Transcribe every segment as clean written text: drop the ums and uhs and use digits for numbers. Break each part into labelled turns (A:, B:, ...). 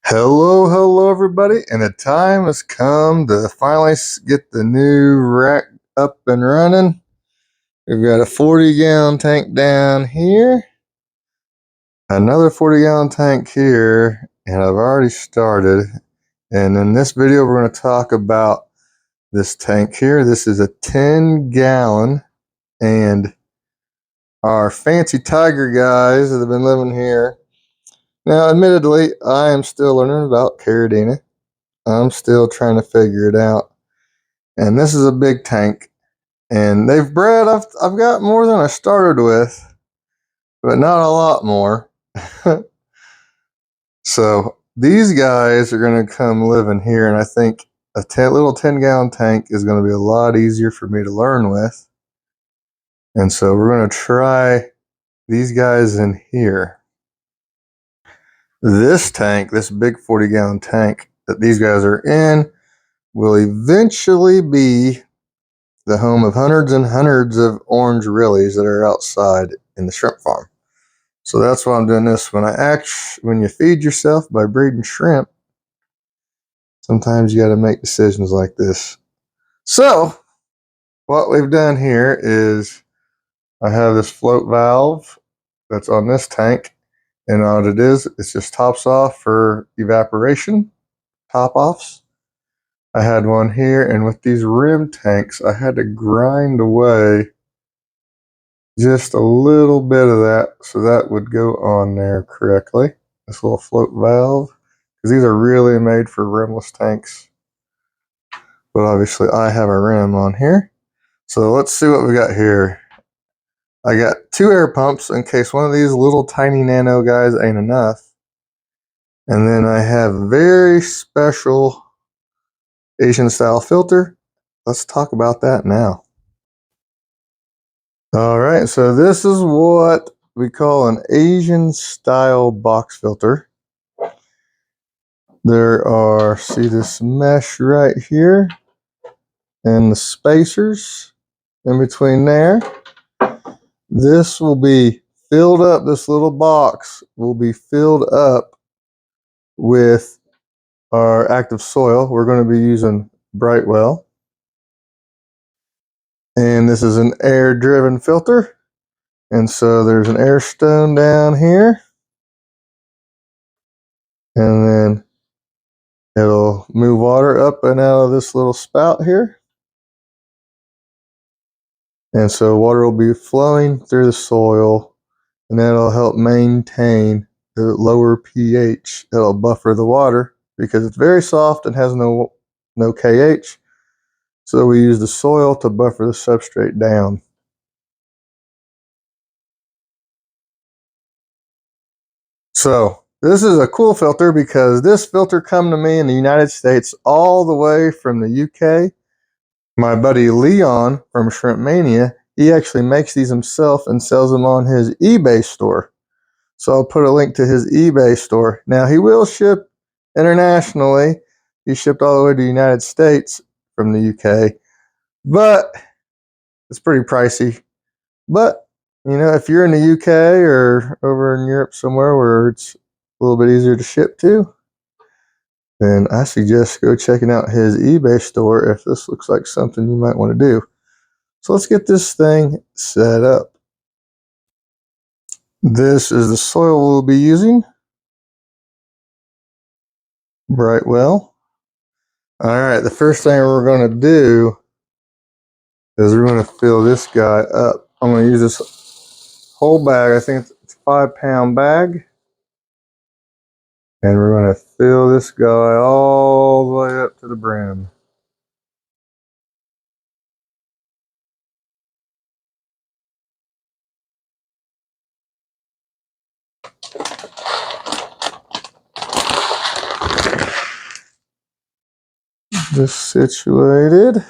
A: Hello, everybody, and the time has come to finally get the new rack up and running. We've got a 40-gallon tank down here, another 40-gallon tank here, and I've already started. And in this video, we're going to talk about this tank here. This is a 10-gallon, and our fancy tiger guys that have been living here. Now, admittedly, I am still learning about caridina. I'm still trying to figure it out. And this is a big tank. And they've bred, I've got more than I started with, but not a lot more. So these guys are going to come live in here. And I think a little 10-gallon tank is going to be a lot easier for me to learn with. And so we're going to try these guys in here. This tank, this big 40-gallon tank that these guys are in, will eventually be the home of hundreds and hundreds of orange rillies that are outside in the shrimp farm. So that's why I'm doing this. When you feed yourself by breeding shrimp, sometimes you got to make decisions like this. So what we've done here is I have this float valve that's on this tank, and all it is, it's just tops off for evaporation, top offs. I had one here, and with these rim tanks, I had to grind away just a little bit of that so that would go on there correctly. This little float valve, because these are really made for rimless tanks. But obviously I have a rim on here. So let's see what we got here. I got 2 air pumps in case one of these little tiny nano guys ain't enough. And then I have a very special Asian style filter. Let's talk about that now. All right, so this is what we call an Asian style box filter. There are, see this mesh right here and the spacers in between there. This will be filled up, this little box will be filled up with our active soil. We're going to be using Brightwell. And this is an air driven filter. And so there's an air stone down here. And then it'll move water up and out of this little spout here. And so water will be flowing through the soil, and that'll help maintain the lower pH. It'll buffer the water because it's very soft and has no KH. So we use the soil to buffer the substrate down. So this is a cool filter because this filter come to me in the United States all the way from the UK. My buddy Leon from Shrimp Mania, he actually makes these himself and sells them on his eBay store. So I'll put a link to his eBay store. Now he will ship internationally. He shipped all the way to the United States from the UK, but it's pretty pricey. But you know, if you're in the UK or over in Europe somewhere where it's a little bit easier to ship to, then I suggest go checking out his eBay store if this looks like something you might want to do. So let's get this thing set up. This is the soil we'll be using. Brightwell. All right, the first thing we're going to do is we're going to fill this guy up. I'm going to use this whole bag. I think it's a 5-pound bag. And we're going to fill this guy all the way up to the brim. Just situated.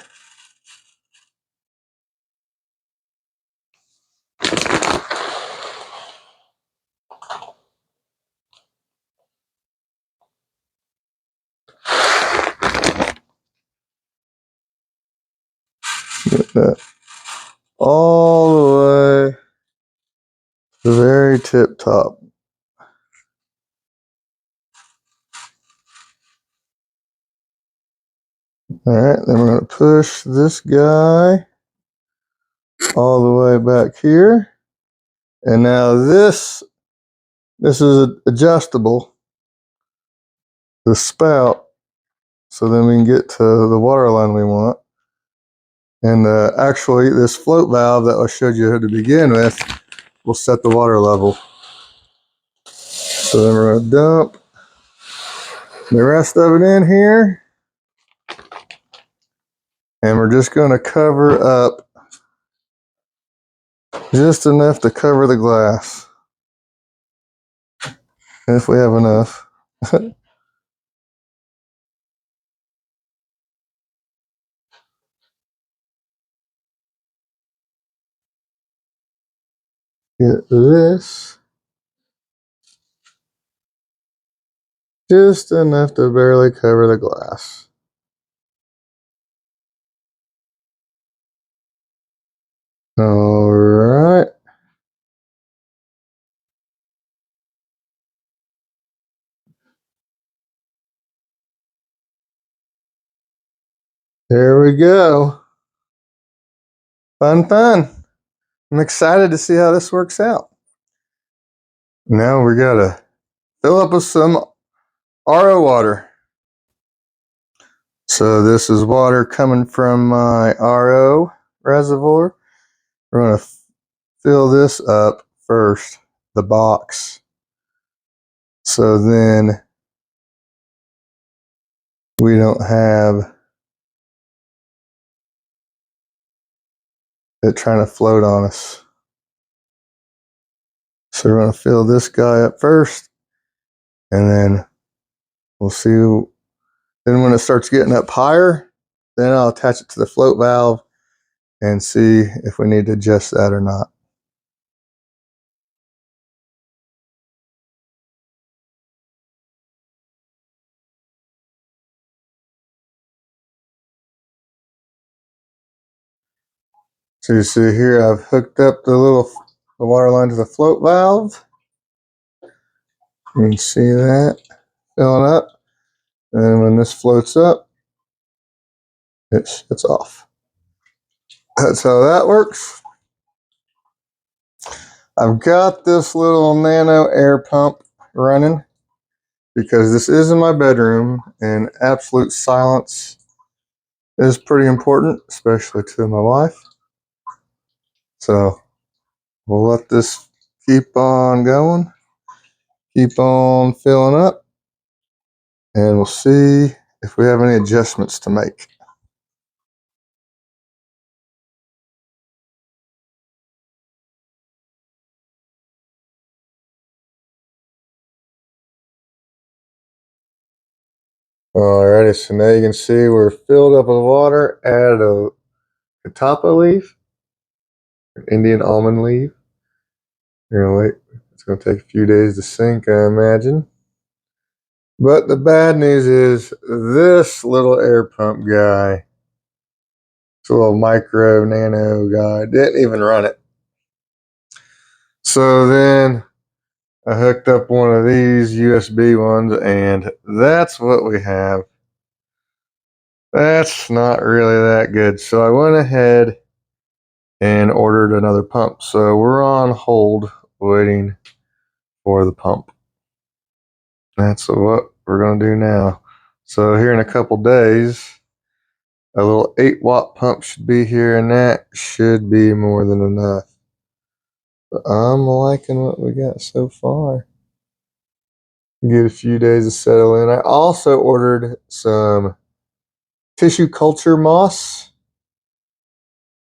A: Get that all the way to the very tip top. All right, then we're going to push this guy all the way back here. And now this is adjustable, the spout, so then we can get to the water line we want. And actually, this float valve that I showed you to begin with will set the water level. So then we're going to dump the rest of it in here. And we're just going to cover up just enough to cover the glass. If we have enough. Get this. Just enough to barely cover the glass. All right. There we go. Fun, fun. I'm excited to see how this works out. Now we gotta fill up with some RO water. So this is water coming from my RO reservoir. We're gonna fill this up first, the box. So then we don't have it trying to float on us. So we're going to fill this guy up first, and then we'll see. Then when it starts getting up higher, then I'll attach it to the float valve and see if we need to adjust that or not. So you see here, I've hooked up the water line to the float valve. You can see that filling up. And then when this floats up, it shuts off. That's how that works. I've got this little nano air pump running because this is in my bedroom and absolute silence is pretty important, especially to my wife. So we'll let this keep on going, keep on filling up, and we'll see if we have any adjustments to make. Alrighty, so now you can see we're filled up with water. Add a catappa leaf, Indian almond leaf. You're gonna wait. It's gonna take a few days to sink, I imagine. But the bad news is this little air pump guy, this little micro nano guy, didn't even run it. So then I hooked up one of these USB ones, and that's what we have. That's not really that good. So I went ahead and ordered another pump. So we're on hold waiting for the pump. That's what we're going to do now. So here in a couple days, a little 8-watt pump should be here, and that should be more than enough. But I'm liking what we got so far. Get a few days to settle in. I also ordered some tissue culture moss,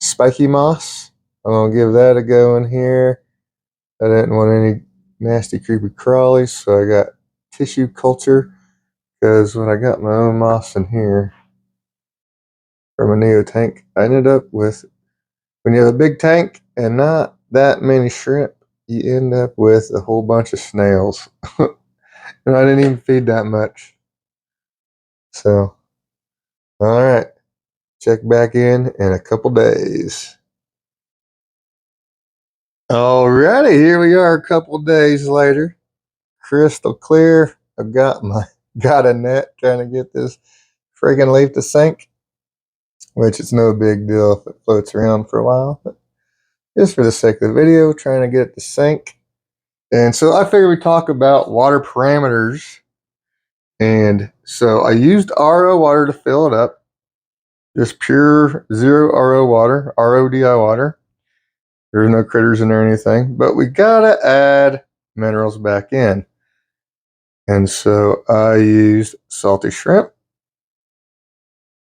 A: spiky moss. I'm going to give that a go in here. I didn't want any nasty creepy crawlies, so I got tissue culture, because when I got my own moss in here from a Neo tank, I ended up with, when you have a big tank and not that many shrimp, you end up with a whole bunch of snails. And I didn't even feed that much. So, all right, check back in a couple days. Alrighty, here we are a couple days later. Crystal clear. I've got a net trying to get this friggin' leaf to sink. which it's no big deal if it floats around for a while. But just for the sake of the video, trying to get it to sink. And so I figured we'd talk about water parameters. And so I used RO water to fill it up. Just pure zero RO water, RODI water. There's no critters in there or anything. But we gotta add minerals back in. And so I used salty shrimp,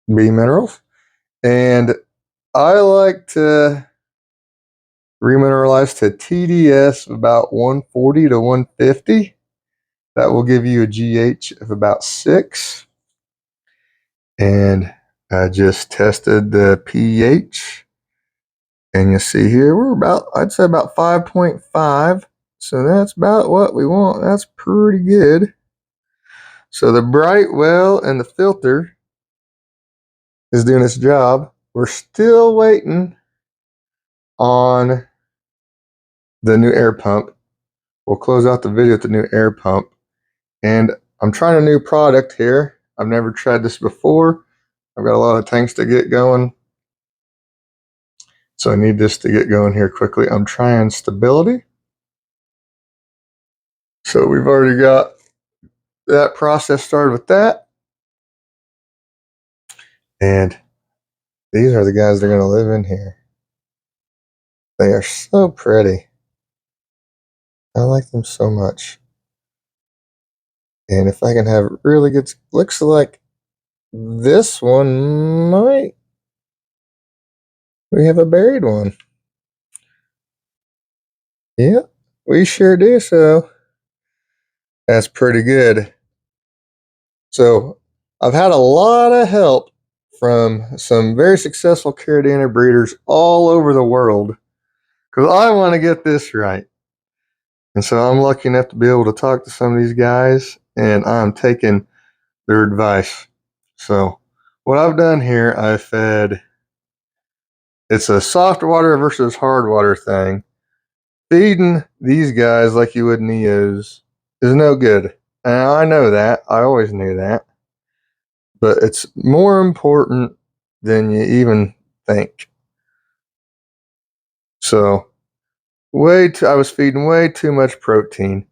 A: B minerals. And I like to remineralize to TDS of about 140 to 150. That will give you a GH of about 6. And I just tested the pH. And you see here, we're about, I'd say about 5.5. So that's about what we want. That's pretty good. So the bright well and the filter is doing its job. We're still waiting on the new air pump. We'll close out the video with the new air pump. And I'm trying a new product here. I've never tried this before. I've got a lot of tanks to get going. So I need this to get going here quickly. I'm trying stability. So we've already got that process started with that. And these are the guys that are going to live in here. They are so pretty. I like them so much. And if I can have really good, looks like this one might, we have a buried one. Yeah, we sure do. So that's pretty good. So I've had a lot of help from some very successful caridina breeders all over the world because I want to get this right. And so I'm lucky enough to be able to talk to some of these guys, and I'm taking their advice. So what I've done here, I fed, it's a soft water versus hard water thing. Feeding these guys like you would Neos is no good. And I know that. I always knew that. But it's more important than you even think. So I was feeding way too much protein.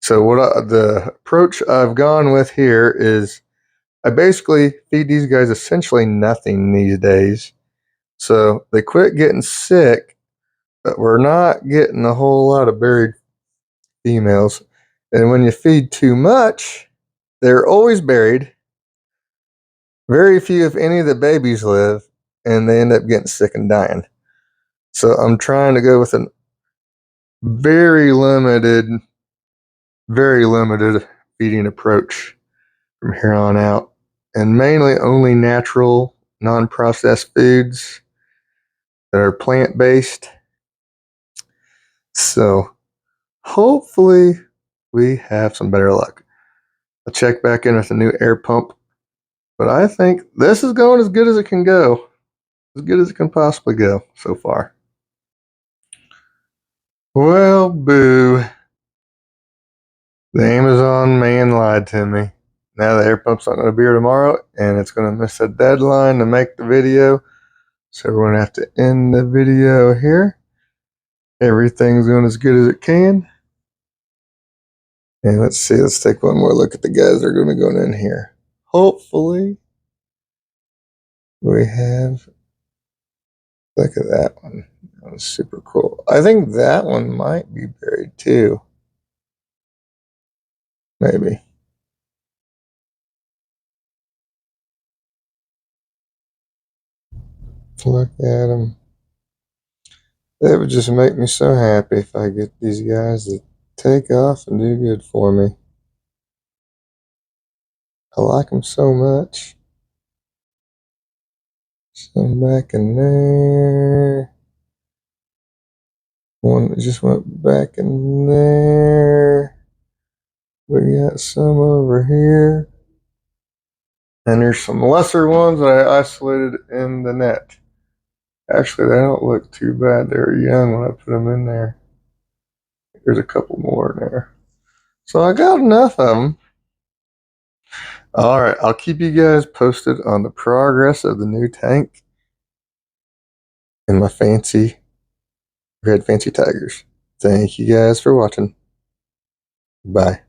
A: So the approach I've gone with here is I basically feed these guys essentially nothing these days. So they quit getting sick, but we're not getting a whole lot of buried females. And when you feed too much, they're always buried. Very few, if any, of the babies live, and they end up getting sick and dying. So I'm trying to go with a very limited feeding approach from here on out, and mainly only natural, non-processed foods that are plant-based. So hopefully we have some better luck. I'll check back in with a new air pump, but I think this is going as good as it can go, as good as it can possibly go so far. Well, boo. The Amazon man lied to me. Now the air pump's not going to be here tomorrow, and it's going to miss a deadline to make the video. So we're going to have to end the video here. Everything's going as good as it can. And let's see, let's take one more look at the guys that are going to be going in here. Hopefully, we have, look at that one. That was super cool. I think that one might be buried too. Maybe. Look at them. That would just make me so happy if I get these guys to take off and do good for me. I like them so much. Some back in there. One that just went back in there. We got some over here. And there's some lesser ones that I isolated in the net. Actually, they don't look too bad. They were young when I put them in there. There's a couple more in there. So I got enough of them. All right, I'll keep you guys posted on the progress of the new tank and my fancy red fancy tigers. Thank you guys for watching. Bye.